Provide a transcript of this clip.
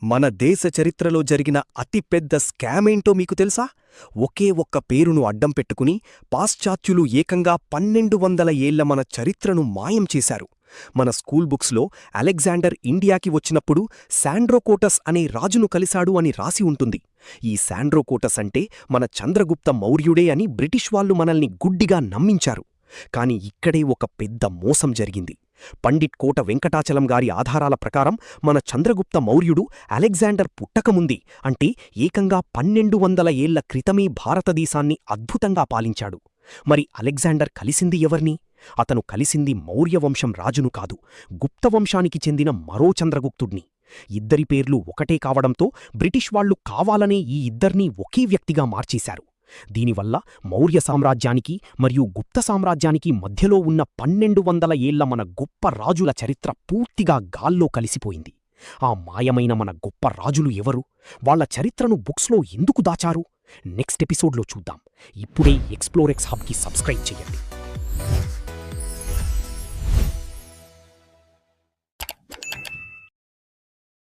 మన దేశ చరిత్రలో జరిగిన అతిపెద్ద స్కామేంటో మీకు తెలుసా? ఒకే ఒక్క పేరును అడ్డం పెట్టుకుని పాశ్చాత్యులు ఏకంగా 1200 ఏళ్ల మన చరిత్రను మాయం చేశారు. మన స్కూల్ బుక్స్లో అలెగ్జాండర్ ఇండియాకి వచ్చినప్పుడు శాండ్రోకోటస్ అనే రాజును కలిశాడు అని రాసి ఉంటుంది. ఈ శాండ్రోకోటస్ అంటే మన చంద్రగుప్త మౌర్యుడే అని బ్రిటిష్ వాళ్ళు మనల్ని గుడ్డిగా నమ్మించారు. కాని ఇక్కడే ఒక పెద్ద మోసం జరిగింది. పండిట్ కోట వెంకటాచలం గారి ఆధారాల ప్రకారం మన చంద్రగుప్త మౌర్యుడు అలెగ్జాండర్ పుట్టకముంది అంటే ఏకంగా 1200 ఏళ్ల క్రితమే భారతదేశాన్ని అద్భుతంగా పాలించాడు. మరి అలెగ్జాండర్ కలిసింది ఎవర్ని? అతను కలిసింది మౌర్యవంశం రాజును కాదు, గుప్తవంశానికి చెందిన మరో చంద్రగుప్తుడ్ని. ఇద్దరి పేర్లు ఒకటే కావడంతో బ్రిటిష్ వాళ్లు కావాలనే ఈ ఇద్దర్నీ ఒకే వ్యక్తిగా మార్చేశారు. దీనివల్ల మౌర్య సామ్రాజ్యానికి మరియు గుప్త సామ్రాజ్యానికి మధ్యలో ఉన్న 1200 ఏళ్ల మన గొప్ప రాజుల చరిత్ర పూర్తిగా గాల్లో కలిసిపోయింది. ఆ మాయమైన మన గొప్ప రాజులు ఎవరు? వాళ్ల చరిత్రను బుక్స్లో ఎందుకు దాచారు? నెక్స్ట్ ఎపిసోడ్లో చూద్దాం. ఇప్పుడే ఎక్స్ప్లోరెక్స్ హబ్కి సబ్స్క్రైబ్ చేయండి.